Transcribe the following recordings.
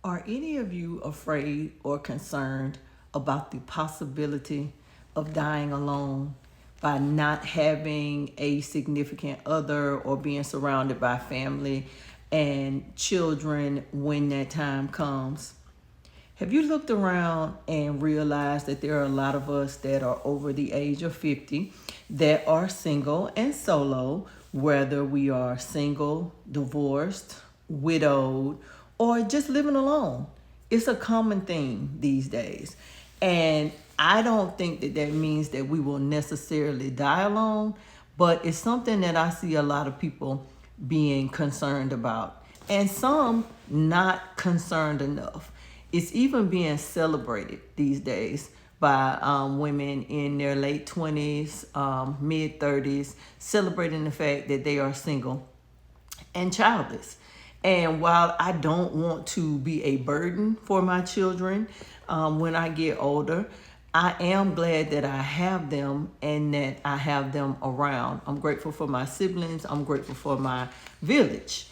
Are any of you afraid or concerned about the possibility of dying alone by not having a significant other or being surrounded by family and children when that time comes? Have you looked around and realized that there are a lot of us that are over the age of 50 that are single and solo, whether we are single, divorced, widowed, or just living alone? It's a common thing these days. And I don't think that that means that we will necessarily die alone, but it's something that I see a lot of people being concerned about, and some not concerned enough. It's even being celebrated these days by women in their late 20s, mid 30s, celebrating the fact that they are single and childless. And while I don't want to be a burden for my children when I get older, I am glad that I have them and that I have them around. I'm grateful for my siblings. I'm grateful for my village.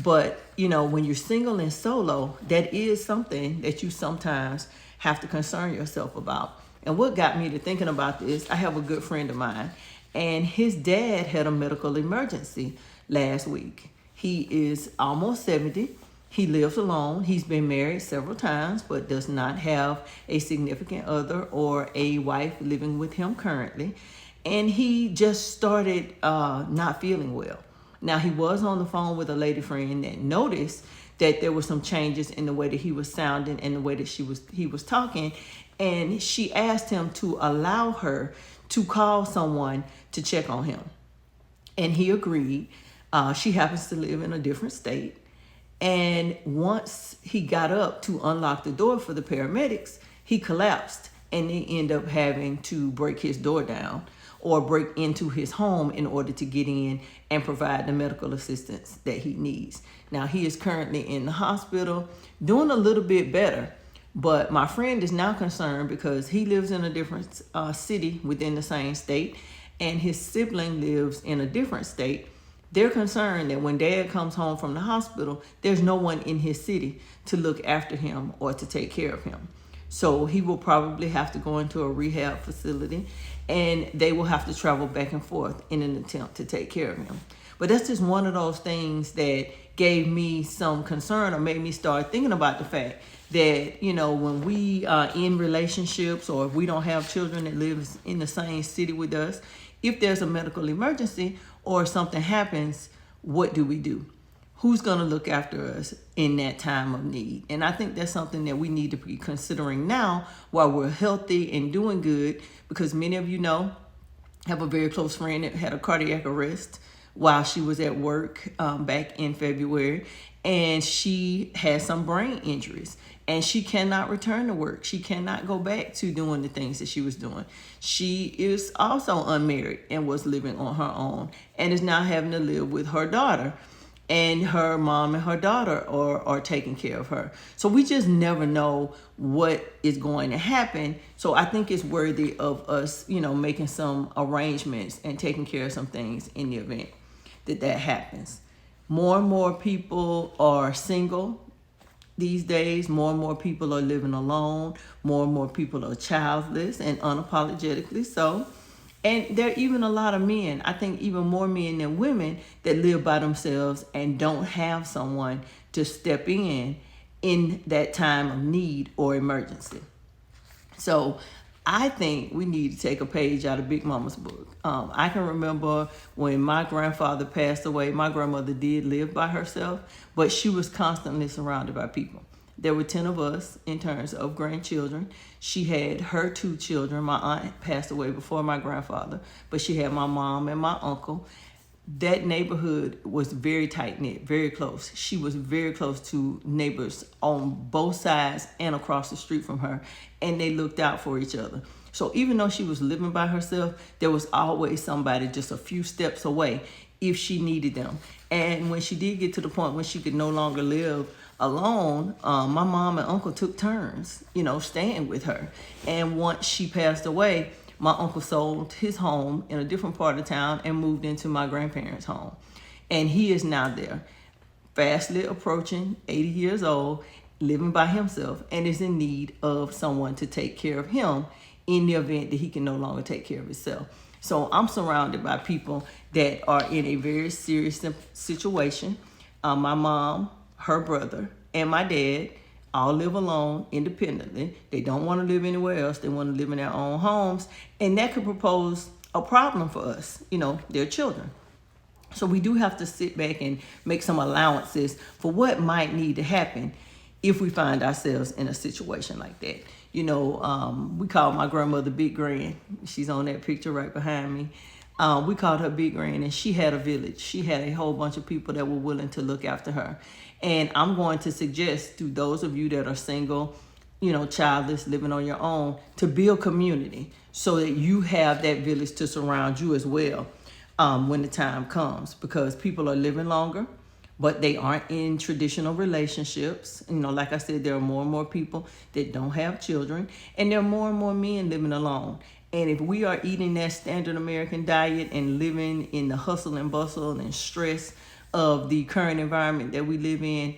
But, when you're single and solo, that is something that you sometimes have to concern yourself about. And what got me to thinking about this, I have a good friend of mine, and his dad had a medical emergency last week. He is almost 70. He lives alone. He's been married several times, but does not have a significant other or a wife living with him currently. And he just started not feeling well. Now, he was on the phone with a lady friend that noticed that there were some changes in the way that he was sounding and the way that he was talking. And she asked him to allow her to call someone to check on him. And he agreed. She happens to live in a different state. And once he got up to unlock the door for the paramedics, he collapsed, and they end up having to break his door down or break into his home in order to get in and provide the medical assistance that he needs. Now, he is currently in the hospital, doing a little bit better, but my friend is now concerned because he lives in a different city within the same state, and his sibling lives in a different state. They're concerned that when dad comes home from the hospital, there's no one in his city to look after him or to take care of him. So he will probably have to go into a rehab facility, and they will have to travel back and forth in an attempt to take care of him. But that's just one of those things that gave me some concern or made me start thinking about the fact that, when we are in relationships or if we don't have children that live in the same city with us, if there's a medical emergency or something happens, what do we do? Who's going to look after us in that time of need? And I think that's something that we need to be considering now while we're healthy and doing good, because many of you have a very close friend that had a cardiac arrest while she was at work back in February, and she had some brain injuries, and she cannot return to work. She cannot go back to doing the things that she was doing. She is also unmarried and was living on her own and is now having to live with her daughter, and her mom and her daughter are taking care of her. So we just never know what is going to happen. So I think it's worthy of us, making some arrangements and taking care of some things in the event that happens. More and more people are single these days. More and more people are living alone. More and more people are childless and unapologetically so. And there are even a lot of men, I think even more men than women, that live by themselves and don't have someone to step in that time of need or emergency. So I think we need to take a page out of Big Mama's book. I can remember when my grandfather passed away. My grandmother did live by herself, but she was constantly surrounded by people. There were 10 of us in terms of grandchildren. She had her 2 children. My aunt passed away before my grandfather, but she had my mom and my uncle. That neighborhood was very tight-knit, very close. She was very close to neighbors on both sides and across the street from her, and they looked out for each other. So even though she was living by herself, there was always somebody just a few steps away if she needed them. And when she did get to the point when she could no longer live alone, my mom and uncle took turns, staying with her. And once she passed away, my uncle sold his home in a different part of town and moved into my grandparents' home. And he is now there, fastly approaching 80 years old, living by himself and is in need of someone to take care of him in the event that he can no longer take care of himself. So I'm surrounded by people that are in a very serious situation. My mom, her brother, and my dad all live alone independently. They don't want to live anywhere else. They want to live in their own homes. And that could propose a problem for us, their children. So we do have to sit back and make some allowances for what might need to happen if we find ourselves in a situation like that. We call my grandmother Big Grand. She's on that picture right behind me. We called her Big Grand, and she had a village. She had a whole bunch of people that were willing to look after her. And I'm going to suggest to those of you that are single, childless, living on your own, to build community so that you have that village to surround you as well when the time comes, because people are living longer, but they aren't in traditional relationships. Like I said, there are more and more people that don't have children, and there are more and more men living alone. And if we are eating that standard American diet and living in the hustle and bustle and stress of the current environment that we live in,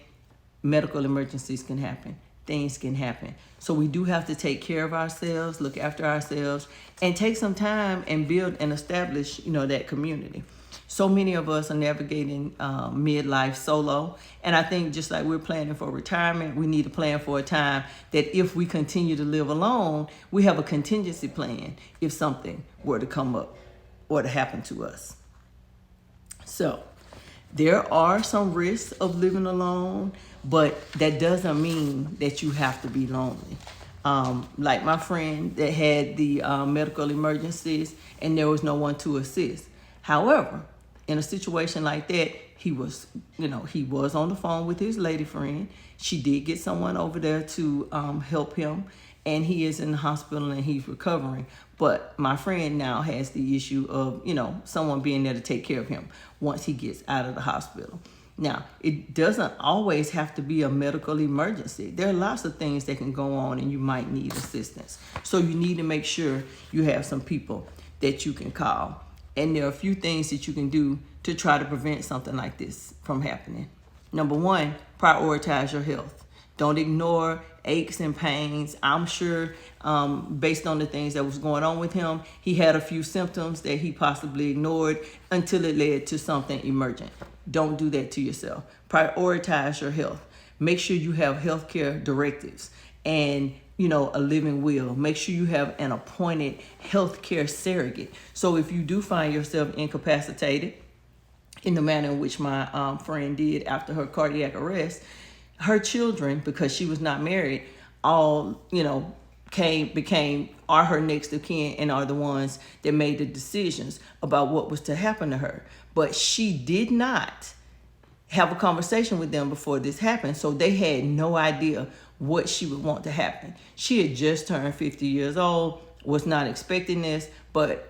medical emergencies can happen. Things can happen. So we do have to take care of ourselves, look after ourselves, and take some time and build and establish, that community. So many of us are navigating midlife solo. And I think just like we're planning for retirement, we need to plan for a time that if we continue to live alone, we have a contingency plan if something were to come up or to happen to us. So there are some risks of living alone, but that doesn't mean that you have to be lonely. Like my friend that had the medical emergencies and there was no one to assist. However, in a situation like that, he was on the phone with his lady friend. She did get someone over there to help him, and he is in the hospital and he's recovering. But my friend now has the issue of, someone being there to take care of him once he gets out of the hospital. Now, it doesn't always have to be a medical emergency. There are lots of things that can go on and you might need assistance. So you need to make sure you have some people that you can call. And there are a few things that you can do to try to prevent something like this from happening. Number one, prioritize your health. Don't ignore aches and pains. I'm sure based on the things that was going on with him, he had a few symptoms that he possibly ignored until it led to something emergent. Don't do that to yourself. Prioritize your health. Make sure you have healthcare directives and a living will. Make sure you have an appointed healthcare surrogate. So if you do find yourself incapacitated in the manner in which my friend did after her cardiac arrest, her children, because she was not married, all, are her next of kin and are the ones that made the decisions about what was to happen to her. But she did not have a conversation with them before this happened, so they had no idea what she would want to happen. She had just turned 50 years old, was not expecting this, but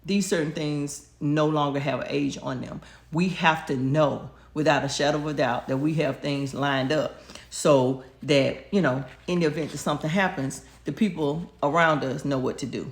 these certain things no longer have an age on them. We have to know without a shadow of a doubt that we have things lined up so that, in the event that something happens, the people around us know what to do.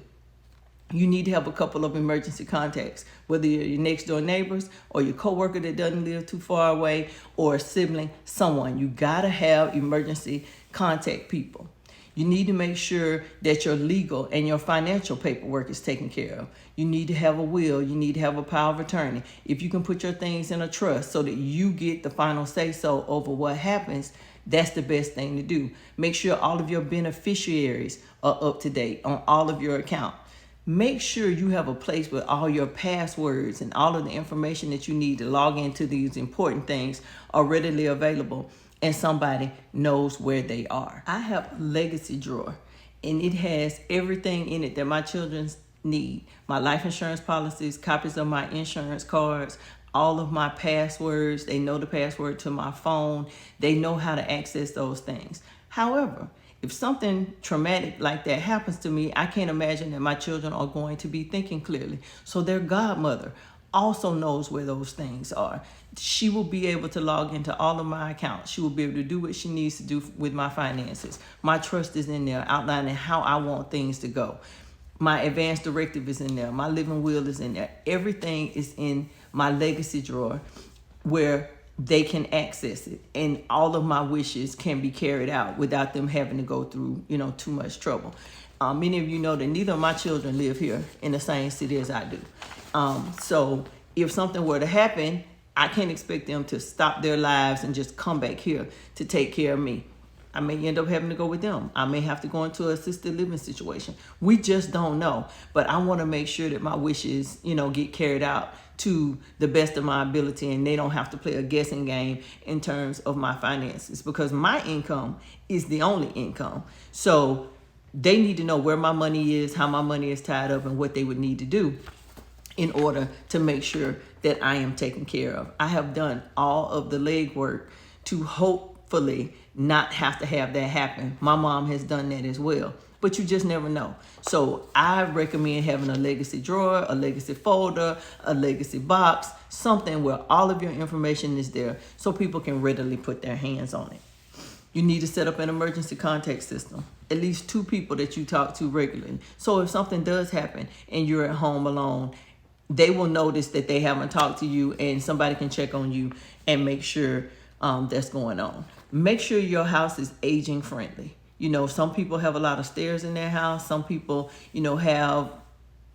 You need to have a couple of emergency contacts, whether you're your next door neighbors or your coworker that doesn't live too far away or a sibling, someone. You gotta have emergency contact people. You need to make sure that your legal and your financial paperwork is taken care of. You need to have a will. You need to have a power of attorney. If you can put your things in a trust so that you get the final say-so over what happens, that's the best thing to do. Make sure all of your beneficiaries are up to date on all of your accounts. Make sure you have a place where all your passwords and all of the information that you need to log into these important things are readily available and somebody knows where they are. I have a legacy drawer and it has everything in it that my children need. My life insurance policies, copies of my insurance cards, all of my passwords. They know the password to my phone. They know how to access those things. However, if something traumatic like that happens to me, I can't imagine that my children are going to be thinking clearly. So their godmother also knows where those things are. She will be able to log into all of my accounts. She will be able to do what she needs to do with my finances. My trust is in there outlining how I want things to go. My advanced directive is in there. My living will is in there. Everything is in my legacy drawer where they can access it, and all of my wishes can be carried out without them having to go through, too much trouble. Many of you know that neither of my children live here in the same city as I do. So if something were to happen, I can't expect them to stop their lives and just come back here to take care of me. I may end up having to go with them. I may have to go into an assisted living situation. We just don't know. But I want to make sure that my wishes, get carried out to the best of my ability, and they don't have to play a guessing game in terms of my finances, because my income is the only income. So they need to know where my money is, how my money is tied up, and what they would need to do in order to make sure that I am taken care of. I have done all of the legwork to hopefully not have to have that happen. My mom has done that as well, but you just never know. So I recommend having a legacy drawer, a legacy folder, a legacy box, something where all of your information is there so people can readily put their hands on it. You need to set up an emergency contact system, at least 2 people that you talk to regularly. So if something does happen and you're at home alone, they will notice that they haven't talked to you, and somebody can check on you and make sure that's going on. Make sure your house is aging friendly. Some people have a lot of stairs in their house. Some people, have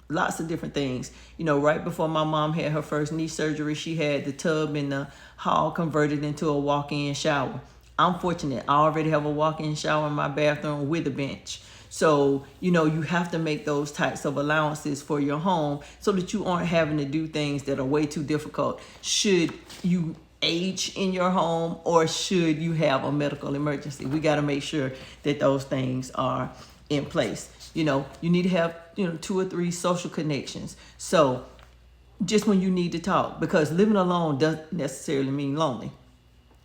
lots of different things. Right before my mom had her first knee surgery, she had the tub in the hall converted into a walk-in shower. I'm fortunate. I already have a walk-in shower in my bathroom with a bench. So, you have to make those types of allowances for your home so that you aren't having to do things that are way too difficult should you age in your home or should you have a medical emergency. We got to make sure that those things are in place. You need to have, 2 or 3 social connections. So just when you need to talk, because living alone doesn't necessarily mean lonely.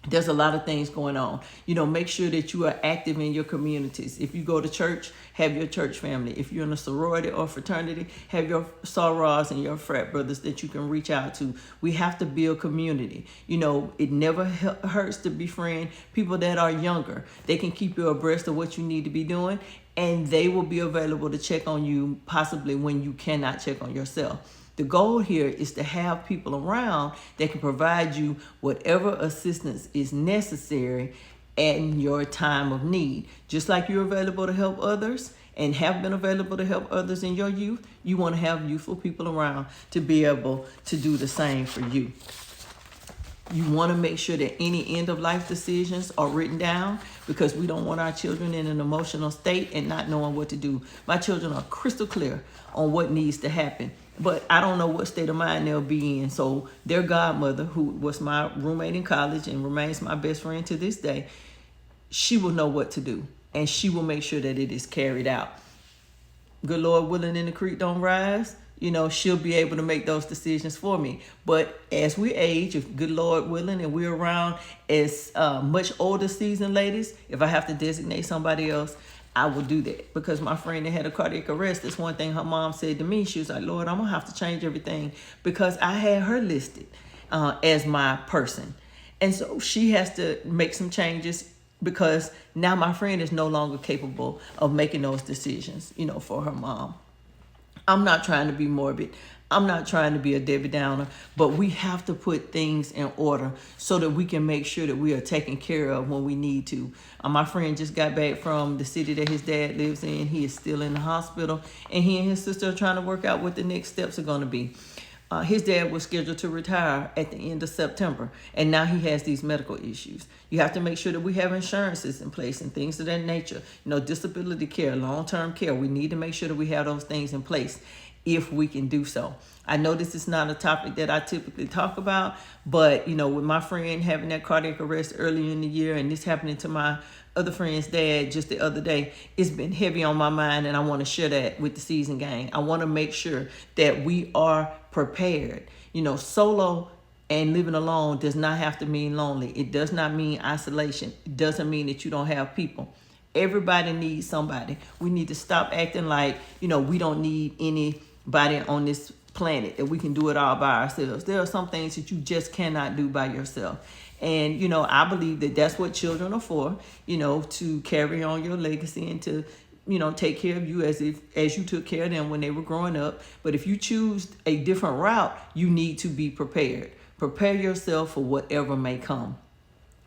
There's a lot of things going on. Make sure that you are active in your communities. If you go to church, have your church family. If you're in a sorority or fraternity, have your sorors and your frat brothers that you can reach out to. We have to build community. It never hurts to befriend people that are younger. They can keep you abreast of what you need to be doing, and they will be available to check on you possibly when you cannot check on yourself. The goal here is to have people around that can provide you whatever assistance is necessary in your time of need. Just like you're available to help others and have been available to help others in your youth, you want to have youthful people around to be able to do the same for you. You want to make sure that any end-of-life decisions are written down, because we don't want our children in an emotional state and not knowing what to do. My children are crystal clear on what needs to happen, but I don't know what state of mind they'll be in. So their godmother, who was my roommate in college and remains my best friend to this day, she will know what to do, and she will make sure that it is carried out. Good Lord willing, and the creek don't rise, she'll be able to make those decisions for me. But as we age, if good Lord willing, and we're around as much older seasoned ladies, if I have to designate somebody else, I will do that. Because my friend that had a cardiac arrest, that's one thing her mom said to me. She was like, Lord, I'm going to have to change everything, because I had her listed as my person. And so she has to make some changes, because now my friend is no longer capable of making those decisions, for her mom. I'm not trying to be morbid. I'm not trying to be a Debbie Downer, but we have to put things in order so that we can make sure that we are taken care of when we need to. My friend just got back from the city that his dad lives in. He is still in the hospital, and he and his sister are trying to work out what the next steps are going to be. His dad was scheduled to retire at the end of September, and now he has these medical issues. You have to make sure that we have insurances in place and things of that nature. Disability care, long-term care. We need to make sure that we have those things in place if we can do so. I know this is not a topic that I typically talk about, but with my friend having that cardiac arrest earlier in the year, and this happening to my other friend's dad just the other day, it's been heavy on my mind, and I want to share that with the season gang. I want to make sure that we are prepared. Solo and living alone does not have to mean lonely. It does not mean isolation. It doesn't mean that you don't have people. Everybody needs somebody. We need to stop acting like, we don't need anybody on this planet, that we can do it all by ourselves. There are some things that you just cannot do by yourself. And, I believe that that's what children are for, to carry on your legacy and to, take care of you as you took care of them when they were growing up. But if you choose a different route, you need to be prepared. Prepare yourself for whatever may come.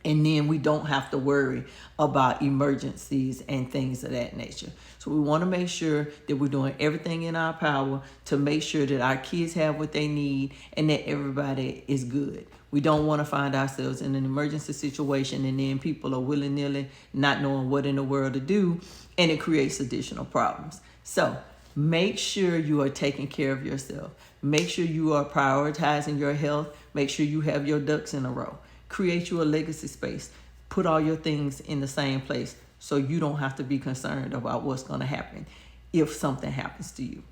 And then we don't have to worry about emergencies and things of that nature. So we want to make sure that we're doing everything in our power to make sure that our kids have what they need and that everybody is good. We don't want to find ourselves in an emergency situation and then people are willy-nilly not knowing what in the world to do, and it creates additional problems. So make sure you are taking care of yourself. Make sure you are prioritizing your health. Make sure you have your ducks in a row. Create you a legacy space. Put all your things in the same place so you don't have to be concerned about what's going to happen if something happens to you.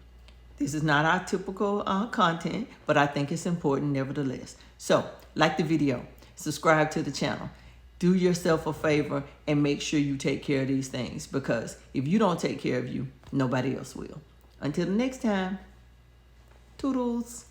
This is not our typical content, but I think it's important nevertheless. So, like the video, subscribe to the channel. Do yourself a favor and make sure you take care of these things, because if you don't take care of you, nobody else will. Until the next time, toodles.